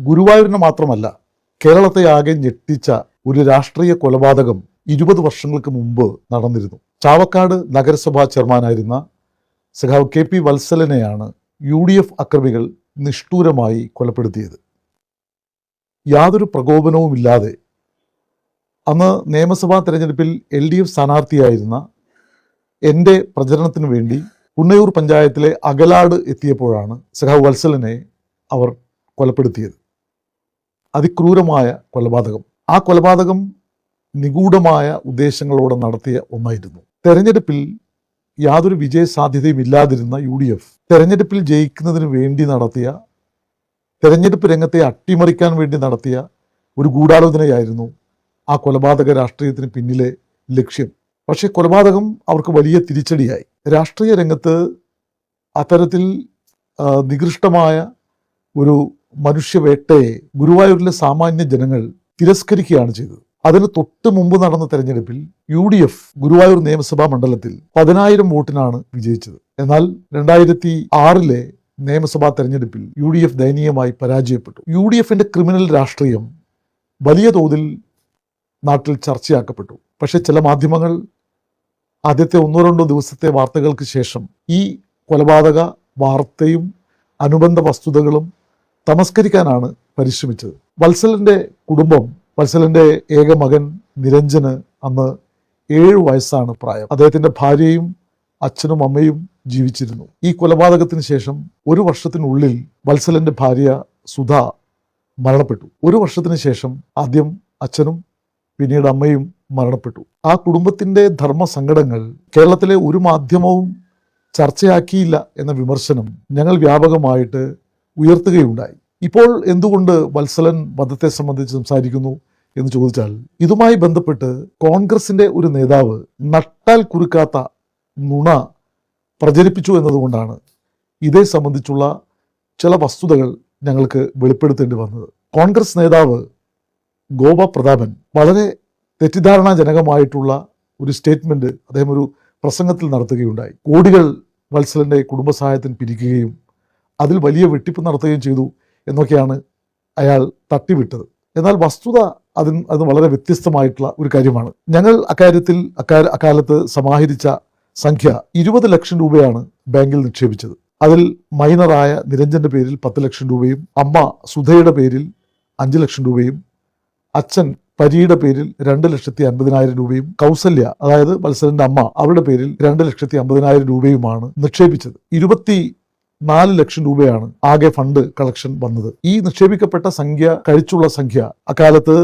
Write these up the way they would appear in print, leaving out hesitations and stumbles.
ഗുരുവായൂരിനെ മാത്രമല്ല, കേരളത്തെ ആകെ ഞെട്ടിച്ച ഒരു രാഷ്ട്രീയ കൊലപാതകം 20 വർഷങ്ങൾക്ക് മുമ്പ് നടന്നിരുന്നു. ചാവക്കാട് നഗരസഭാ ചെയർമാനായിരുന്ന സഖാവ് KP വത്സലനെയാണ് UDF അക്രമികൾ നിഷ്ഠൂരമായി കൊലപ്പെടുത്തിയത്. യാതൊരു പ്രകോപനവുമില്ലാതെ അന്ന് നിയമസഭാ തെരഞ്ഞെടുപ്പിൽ LDF സ്ഥാനാർത്ഥിയായിരുന്ന എൻ്റെ പ്രചരണത്തിന് വേണ്ടി പുന്നയൂർ പഞ്ചായത്തിലെ അകലാട് എത്തിയപ്പോഴാണ് സഖാവ് വത്സലനെ അവർ കൊലപ്പെടുത്തിയത്. അതിക്രൂരമായ കൊലപാതകം. ആ കൊലപാതകം നിഗൂഢമായ ഉദ്ദേശങ്ങളോടെ നടത്തിയ ഒന്നായിരുന്നു. തെരഞ്ഞെടുപ്പിൽ യാതൊരു വിജയ സാധ്യതയും ഇല്ലാതിരുന്ന UDF തെരഞ്ഞെടുപ്പിൽ ജയിക്കുന്നതിന് വേണ്ടി നടത്തിയ, തെരഞ്ഞെടുപ്പ് രംഗത്തെ അട്ടിമറിക്കാൻ വേണ്ടി നടത്തിയ ഒരു ഗൂഢാലോചനയായിരുന്നു ആ കൊലപാതക രാഷ്ട്രീയത്തിന് പിന്നിലെ ലക്ഷ്യം. പക്ഷേ കൊലപാതകം അവർക്ക് വലിയ തിരിച്ചടിയായി. രാഷ്ട്രീയ രംഗത്ത് അത്തരത്തിൽ നികൃഷ്ടമായ ഒരു മനുഷ്യവേട്ടയെ ഗുരുവായൂരിലെ സാമാന്യ ജനങ്ങൾ തിരസ്കരിക്കുകയാണ് ചെയ്തത്. അതിന് തൊട്ട് മുമ്പ് നടന്ന തെരഞ്ഞെടുപ്പിൽ UDF ഗുരുവായൂർ നിയമസഭാ മണ്ഡലത്തിൽ 10,000 വോട്ടിനാണ് വിജയിച്ചത്. എന്നാൽ 2006 നിയമസഭാ തെരഞ്ഞെടുപ്പിൽ UDF ദയനീയമായി പരാജയപ്പെട്ടു. UDFന്റെ ക്രിമിനൽ രാഷ്ട്രീയം വലിയ തോതിൽ നാട്ടിൽ ചർച്ചയാക്കപ്പെട്ടു. പക്ഷേ ചില മാധ്യമങ്ങൾ ആദ്യത്തെ 1-2 ദിവസത്തെ വാർത്തകൾക്ക് ശേഷം ഈ കൊലപാതക വാർത്തയും അനുബന്ധ വസ്തുതകളും തമസ്കരിക്കാനാണ് പരിശ്രമിച്ചത്. വത്സലന്റെ കുടുംബം, വത്സലന്റെ ഏക മകൻ നിരഞ്ജന് അന്ന് 7 വയസ്സാണ് പ്രായം. അദ്ദേഹത്തിന്റെ ഭാര്യയും അച്ഛനും അമ്മയും ജീവിച്ചിരുന്നു. ഈ കൊലപാതകത്തിന് ശേഷം 1 വർഷത്തിനുള്ളിൽ വത്സലന്റെ ഭാര്യ സുധ മരണപ്പെട്ടു. 1 വർഷത്തിന് ശേഷം ആദ്യം അച്ഛനും പിന്നീട് അമ്മയും മരണപ്പെട്ടു. ആ കുടുംബത്തിന്റെ ധർമ്മസങ്കടങ്ങൾ കേരളത്തിലെ ഒരു മാധ്യമവും ചർച്ചയാക്കിയില്ല എന്ന വിമർശനം ഞങ്ങൾ വ്യാപകമായിട്ട് ഉയർത്തുകയുണ്ടായി. ഇപ്പോൾ എന്തുകൊണ്ട് വത്സലൻ വധത്തെ സംബന്ധിച്ച് സംസാരിക്കുന്നു എന്ന് ചോദിച്ചാൽ, ഇതുമായി ബന്ധപ്പെട്ട് കോൺഗ്രസിന്റെ ഒരു നേതാവ് നട്ടാൽ കുറുക്കാത്ത നുണ പ്രചരിപ്പിച്ചു എന്നതുകൊണ്ടാണ് ഇതേ സംബന്ധിച്ചുള്ള ചില വസ്തുതകൾ ഞങ്ങൾക്ക് വെളിപ്പെടുത്തേണ്ടി വന്നത്. കോൺഗ്രസ് നേതാവ് ഗോപ പ്രതാപൻ വളരെ തെറ്റിദ്ധാരണാജനകമായിട്ടുള്ള ഒരു സ്റ്റേറ്റ്മെന്റ് അദ്ദേഹം ഒരു പ്രസംഗത്തിൽ നടത്തുകയുണ്ടായി. കോടികൾ വത്സലന്റെ കുടുംബസഹായത്തിന് പിരിക്കുകയും അതിൽ വലിയ വെട്ടിപ്പ് നടത്തുകയും ചെയ്തു എന്നൊക്കെയാണ് അയാൾ തട്ടിവിട്ടത്. എന്നാൽ വസ്തുത അത് വളരെ വ്യത്യസ്തമായിട്ടുള്ള ഒരു കാര്യമാണ്. ഞങ്ങൾ അക്കാലത്ത് സമാഹരിച്ച സംഖ്യ 20 ലക്ഷം രൂപയാണ് ബാങ്കിൽ നിക്ഷേപിച്ചത്. അതിൽ മൈനറായ നിരഞ്ജന്റെ പേരിൽ 10 ലക്ഷം രൂപയും, അമ്മ സുധയുടെ പേരിൽ 5 ലക്ഷം രൂപയും, അച്ഛൻ പരിയുടെ പേരിൽ 2,50,000 രൂപയും, കൗസല്യ അതായത് വത്സലന്റെ അമ്മ അവരുടെ പേരിൽ 2,50,000 രൂപയുമാണ് നിക്ഷേപിച്ചത്. 24 ലക്ഷം രൂപയാണ് ആകെ ഫണ്ട് കളക്ഷൻ വന്നത്. ഈ നിക്ഷേപിക്കപ്പെട്ട സംഖ്യ കഴിച്ചുള്ള സംഖ്യ അക്കാലത്ത്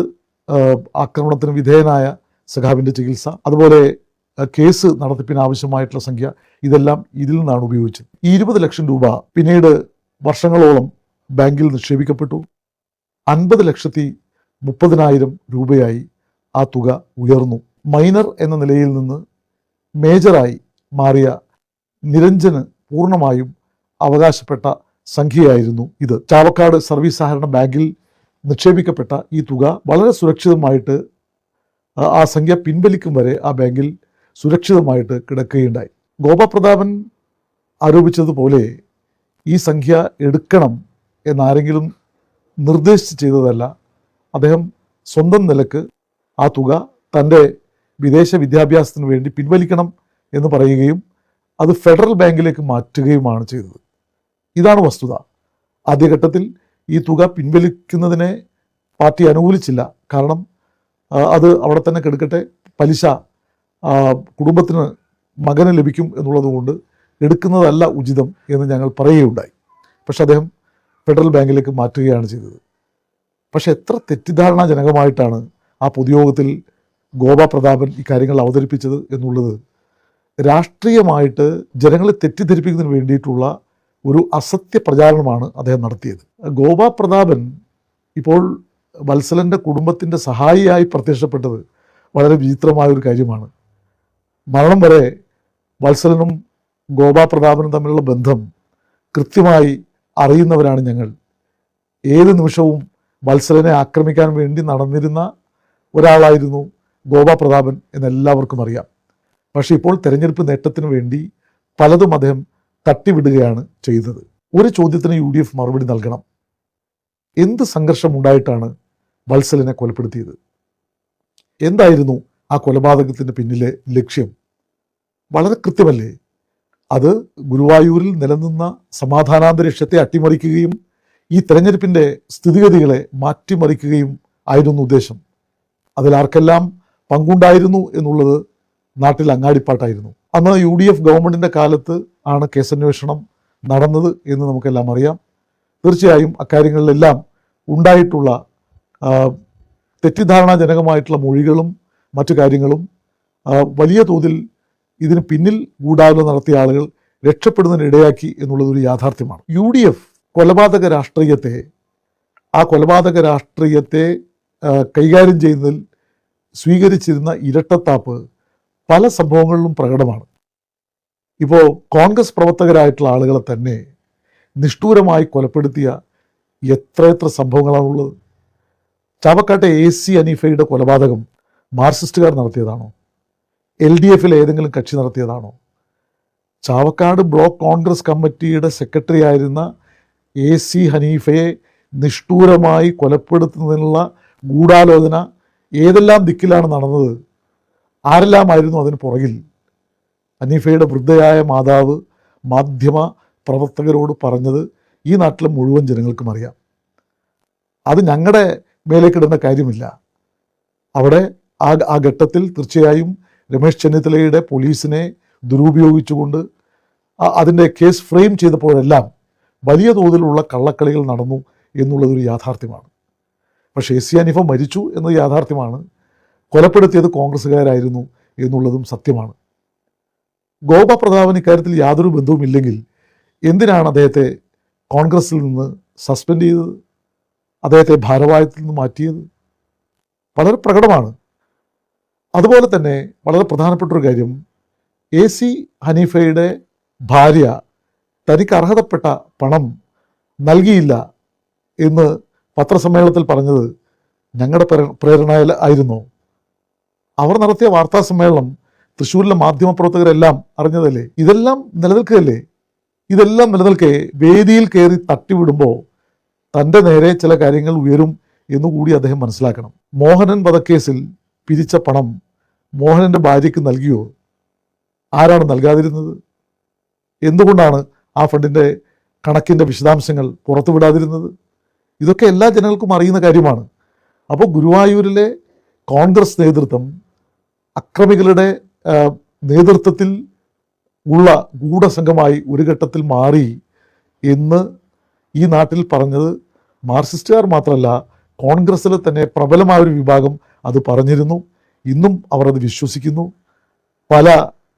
ആക്രമണത്തിന് വിധേയനായ സഖാവിന്റെ ചികിത്സ, അതുപോലെ കേസ് നടത്തിപ്പിന് ആവശ്യമായിട്ടുള്ള സംഖ്യ, ഇതെല്ലാം ഇതിൽ നിന്നാണ് ഉപയോഗിച്ചത്. ഈ 20 ലക്ഷം രൂപ പിന്നീട് വർഷങ്ങളോളം ബാങ്കിൽ നിക്ഷേപിക്കപ്പെട്ടു. 50,30,000 രൂപയായി ആ തുക ഉയർന്നു. മൈനർ എന്ന നിലയിൽ നിന്ന് മേജറായി മാറിയ നിരഞ്ജന് പൂർണ്ണമായും അവകാശപ്പെട്ട സംഖ്യയായിരുന്നു ഇത്. ചാവക്കാട് സർവീസ് സഹകരണ ബാങ്കിൽ നിക്ഷേപിക്കപ്പെട്ട ഈ തുക വളരെ സുരക്ഷിതമായിട്ട് ആ സംഖ്യ പിൻവലിക്കും വരെ ആ ബാങ്കിൽ സുരക്ഷിതമായിട്ട് കിടക്കുകയുണ്ടായി. ഗോപപ്രതാപൻ ആരോപിച്ചതുപോലെ ഈ സംഖ്യ എടുക്കണം എന്നാരെങ്കിലും നിർദ്ദേശിച്ച് ചെയ്തതല്ല. അദ്ദേഹം സ്വന്തം നിലക്ക് ആ തുക തൻ്റെ വിദേശ വിദ്യാഭ്യാസത്തിന് വേണ്ടി പിൻവലിക്കണം എന്ന് പറയുകയും അത് ഫെഡറൽ ബാങ്കിലേക്ക് മാറ്റുകയുമാണ് ചെയ്തത്. ഇതാണ് വസ്തുത. ആദ്യഘട്ടത്തിൽ ഈ തുക പിൻവലിക്കുന്നതിനെ പാർട്ടി അനുകൂലിച്ചില്ല. കാരണം അത് അവിടെ തന്നെ കിടക്കട്ടെ, പലിശ കുടുംബത്തിന് മകന് ലഭിക്കും എന്നുള്ളത് കൊണ്ട് എടുക്കുന്നതല്ല ഉചിതം എന്ന് ഞങ്ങൾ പറയുകയുണ്ടായി. പക്ഷെ അദ്ദേഹം ഫെഡറൽ ബാങ്കിലേക്ക് മാറ്റുകയാണ് ചെയ്തത്. പക്ഷെ എത്ര തെറ്റിദ്ധാരണാജനകമായിട്ടാണ് ആ പൊതുയോഗത്തിൽ ഗോപ പ്രതാപൻ ഇക്കാര്യങ്ങൾ അവതരിപ്പിച്ചത് എന്നുള്ളത് രാഷ്ട്രീയമായിട്ട് ജനങ്ങളെ തെറ്റിദ്ധരിപ്പിക്കുന്നതിന് വേണ്ടിയിട്ടുള്ള ഒരു അസത്യ പ്രചാരണമാണ് അദ്ദേഹം നടത്തിയത്. ഗോപ പ്രതാപൻ ഇപ്പോൾ വത്സലന്റെ കുടുംബത്തിൻ്റെ സഹായിയായി പ്രത്യക്ഷപ്പെട്ടത് വളരെ വിചിത്രമായ ഒരു കാര്യമാണ്. മരണം വരെ വത്സലനും ഗോപ പ്രതാപനും തമ്മിലുള്ള ബന്ധം കൃത്യമായി അറിയുന്നവരാണ് ഞങ്ങൾ. ഏത് നിമിഷവും വത്സലനെ ആക്രമിക്കാൻ വേണ്ടി നടന്നിരുന്ന ഒരാളായിരുന്നു ഗോപ പ്രതാപൻ എന്നെല്ലാവർക്കും അറിയാം. പക്ഷേ ഇപ്പോൾ തെരഞ്ഞെടുപ്പ് നേട്ടത്തിന് വേണ്ടി പലതും അദ്ദേഹം തട്ടിവിടുകയാണ് ചെയ്തത്. ഒരു ചോദ്യത്തിന് UDF മറുപടി നൽകണം. എന്ത് സംഘർഷമുണ്ടായിട്ടാണ് വത്സലിനെ കൊലപ്പെടുത്തിയത്? എന്തായിരുന്നു ആ കൊലപാതകത്തിന് പിന്നിലെ ലക്ഷ്യം? വളരെ കൃത്യമല്ലേ? അത് ഗുരുവായൂരിൽ നിലനിന്ന സമാധാനാന്തരീക്ഷത്തെ അട്ടിമറിക്കുകയും ഈ തെരഞ്ഞെടുപ്പിൻ്റെ സ്ഥിതിഗതികളെ മാറ്റിമറിക്കുകയും ആയിരുന്നു ഉദ്ദേശം. അതിലാർക്കെല്ലാം പങ്കുണ്ടായിരുന്നു എന്നുള്ളത് നാട്ടിൽ അങ്ങാടിപ്പാട്ടായിരുന്നു. അന്ന് UDF ഗവൺമെൻറ്റിൻ്റെ കാലത്ത് ആണ് കേസന്വേഷണം നടന്നത് എന്ന് നമുക്കെല്ലാം അറിയാം. തീർച്ചയായും അക്കാര്യങ്ങളിലെല്ലാം ഉണ്ടായിട്ടുള്ള തെറ്റിദ്ധാരണാജനകമായിട്ടുള്ള മൊഴികളും മറ്റു കാര്യങ്ങളും വലിയ തോതിൽ ഇതിന് പിന്നിൽ ഗൂഢാലോചന നടത്തിയ ആളുകൾ രക്ഷപ്പെടുന്നതിന് ഇടയാക്കി എന്നുള്ളതൊരു യാഥാർത്ഥ്യമാണ്. UDF കൊലപാതക രാഷ്ട്രീയത്തെ കൈകാര്യം ചെയ്യുന്നതിൽ സ്വീകരിച്ചിരുന്ന ഇരട്ടത്താപ്പ് പല സംഭവങ്ങളിലും പ്രകടമാണ്. ഇപ്പോൾ കോൺഗ്രസ് പ്രവർത്തകരായിട്ടുള്ള ആളുകളെ തന്നെ നിഷ്ഠൂരമായി കൊലപ്പെടുത്തിയ എത്രയെത്ര സംഭവങ്ങളാണുള്ളത്. ചാവക്കാട്ടെ AC ഹനീഫയുടെ കൊലപാതകം മാർക്സിസ്റ്റുകാർ നടത്തിയതാണോ? LDF ഏതെങ്കിലും കക്ഷി നടത്തിയതാണോ? ചാവക്കാട് ബ്ലോക്ക് കോൺഗ്രസ് കമ്മിറ്റിയുടെ സെക്രട്ടറി ആയിരുന്ന AC ഹനീഫയെ നിഷ്ഠൂരമായി കൊലപ്പെടുത്തുന്നതിനുള്ള ഗൂഢാലോചന ഏതെല്ലാം ദിക്കിലാണ് നടന്നത്? ആരെല്ലാമായിരുന്നു അതിന് പുറകിൽ? ഹനീഫയുടെ വൃദ്ധയായ മാതാവ് മാധ്യമ പ്രവർത്തകരോട് പറഞ്ഞത് ഈ നാട്ടിലെ മുഴുവൻ ജനങ്ങൾക്കും അറിയാം. അത് ഞങ്ങളുടെ മേലേക്കിടുന്ന കാര്യമില്ല. അവിടെ ആ ഘട്ടത്തിൽ തീർച്ചയായും രമേശ് ചെന്നിത്തലയുടെ പോലീസിനെ ദുരുപയോഗിച്ചുകൊണ്ട് അതിൻ്റെ കേസ് ഫ്രെയിം ചെയ്തപ്പോഴെല്ലാം വലിയ തോതിലുള്ള കള്ളക്കളികൾ നടന്നു എന്നുള്ളതൊരു യാഥാർത്ഥ്യമാണ്. പക്ഷേ AC ഹനീഫ മരിച്ചു എന്നത് യാഥാർത്ഥ്യമാണ്. കൊലപ്പെടുത്തിയത് കോൺഗ്രസ്സുകാരായിരുന്നു എന്നുള്ളതും സത്യമാണ്. ഗോപ പ്രതാപൻ ഇക്കാര്യത്തിൽ യാതൊരു ബന്ധവുമില്ലെങ്കിൽ എന്തിനാണ് അദ്ദേഹത്തെ കോൺഗ്രസിൽ നിന്ന് സസ്പെൻഡ് ചെയ്തത്, അദ്ദേഹത്തെ ഭാരവാഹിത്വത്തിൽ നിന്ന് മാറ്റിയത്? വളരെ പ്രകടമാണ്. അതുപോലെ തന്നെ വളരെ പ്രധാനപ്പെട്ടൊരു കാര്യം, AC ഹനീഫയുടെ ഭാര്യ തനിക്ക് അർഹതപ്പെട്ട പണം നൽകിയില്ല എന്ന് പത്രസമ്മേളനത്തിൽ പറഞ്ഞത് ഞങ്ങളുടെ പ്രേരണയിൽ ആയിരുന്നോ? അവർ നടത്തിയ വാർത്താ സമ്മേളനം തൃശ്ശൂരിലെ മാധ്യമപ്രവർത്തകരെല്ലാം അറിഞ്ഞതല്ലേ? ഇതെല്ലാം നിലനിൽക്കെ വേദിയിൽ കയറി തട്ടിവിടുമ്പോൾ തൻ്റെ നേരെ ചില കാര്യങ്ങൾ ഉയരും എന്നുകൂടി അദ്ദേഹം മനസ്സിലാക്കണം. മോഹനൻ വധക്കേസിൽ പിരിച്ച പണം മോഹനൻ്റെ ഭാര്യയ്ക്ക് നൽകിയോ? ആരാണ് നൽകാതിരുന്നത്? എന്തുകൊണ്ടാണ് ആ ഫണ്ടിൻ്റെ കണക്കിൻ്റെ വിശദാംശങ്ങൾ പുറത്തുവിടാതിരുന്നത്? ഇതൊക്കെ എല്ലാ ജനങ്ങൾക്കും അറിയുന്ന കാര്യമാണ്. അപ്പോൾ ഗുരുവായൂരിലെ കോൺഗ്രസ് നേതൃത്വം അക്രമികളുടെ നേതൃത്വത്തിൽ ഉള്ള ഗൂഢസംഘമായി ഒരു ഘട്ടത്തിൽ മാറി എന്ന് ഈ നാട്ടിൽ പറഞ്ഞത് മാർക്സിസ്റ്റുകാർ മാത്രമല്ല, കോൺഗ്രസ്സിലെ തന്നെ പ്രബലമായൊരു വിഭാഗം അത് പറഞ്ഞിരുന്നു. ഇന്നും അവർ അത് വിശ്വസിക്കുന്നു. പല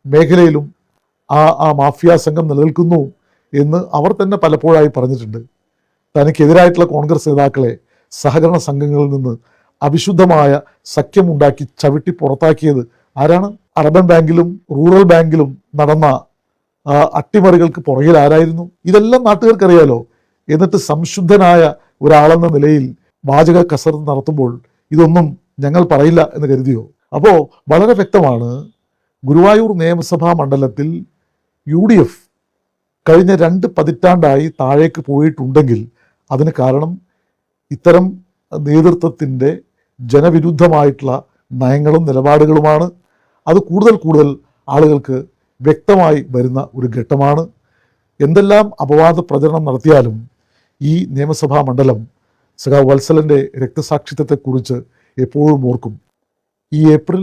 മേഖലയിലും ആ മാഫിയ സംഘം നിലനിൽക്കുന്നു എന്ന് അവർ തന്നെ പലപ്പോഴായി പറഞ്ഞിട്ടുണ്ട്. തനിക്കെതിരായിട്ടുള്ള കോൺഗ്രസ് നേതാക്കളെ സഹകരണ സംഘങ്ങളിൽ നിന്ന് അവിശുദ്ധമായ സഖ്യമുണ്ടാക്കി ചവിട്ടി പുറത്താക്കിയത് ആരാണ്? അർബൻ ബാങ്കിലും റൂറൽ ബാങ്കിലും നടന്ന അട്ടിമറികൾക്ക് പുറകിൽ ആരായിരുന്നു? ഇതെല്ലാം നാട്ടുകാർക്കറിയാലോ. എന്നിട്ട് സംശുദ്ധനായ ഒരാളെന്ന നിലയിൽ വാചക കസരത്ത് നടത്തുമ്പോൾ ഇതൊന്നും ഞങ്ങൾ പറയില്ല എന്ന് കരുതിയോ? അപ്പോൾ വളരെ വ്യക്തമാണ്, ഗുരുവായൂർ നിയമസഭാ മണ്ഡലത്തിൽ UDF കഴിഞ്ഞ 2 പതിറ്റാണ്ടായി താഴേക്ക് പോയിട്ടുണ്ടെങ്കിൽ അതിന് കാരണം ഇത്തരം നേതൃത്വത്തിൻ്റെ ജനവിരുദ്ധമായിട്ടുള്ള നയങ്ങളും നിലപാടുകളുമാണ്. അത് കൂടുതൽ ആളുകൾക്ക് വ്യക്തമായി വരുന്ന ഒരു ഘട്ടമാണ്. എന്തെല്ലാം അപവാദ പ്രചരണം നടത്തിയാലും ഈ നിയമസഭാ മണ്ഡലം സഖാവ് വത്സലൻ്റെ രക്തസാക്ഷിത്വത്തെക്കുറിച്ച് എപ്പോഴും ഓർക്കും. ഈ ഏപ്രിൽ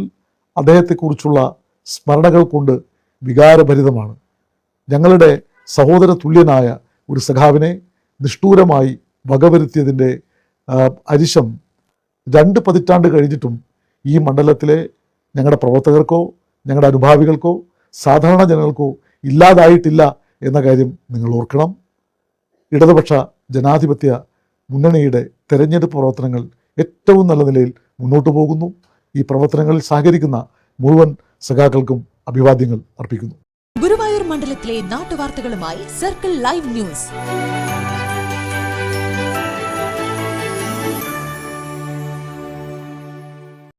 അദ്ദേഹത്തെക്കുറിച്ചുള്ള സ്മരണകൾ കൊണ്ട് വികാരഭരിതമാണ്. ഞങ്ങളുടെ സഹോദര തുല്യനായ ഒരു സഖാവിനെ നിഷ്ഠൂരമായി വകവരുത്തിയതിൻ്റെ അരിശം 2 പതിറ്റാണ്ട് കഴിഞ്ഞിട്ടും ഈ മണ്ഡലത്തിലെ ഞങ്ങളുടെ പ്രവർത്തകർക്കോ ഞങ്ങളുടെ അനുഭാവികൾക്കോ സാധാരണ ജനങ്ങൾക്കോ ഇല്ലാതായിട്ടില്ല എന്ന കാര്യം നിങ്ങൾ ഓർക്കണം. ഇടതുപക്ഷ ജനാധിപത്യ മുന്നണിയുടെ തെരഞ്ഞെടുപ്പ് പ്രവർത്തനങ്ങൾ ഏറ്റവും നല്ല നിലയിൽ മുന്നോട്ട് പോകുന്നു. ഈ പ്രവർത്തനങ്ങളിൽ സഹകരിക്കുന്ന മുഴുവൻ സഖാക്കൾക്കും അഭിവാദ്യങ്ങൾ അർപ്പിക്കുന്നു. ഗുരുവായൂർ മണ്ഡലത്തിലെ നാട്ടുവാർത്തകളുമായി സർക്കിൾ ലൈവ് ന്യൂസ്.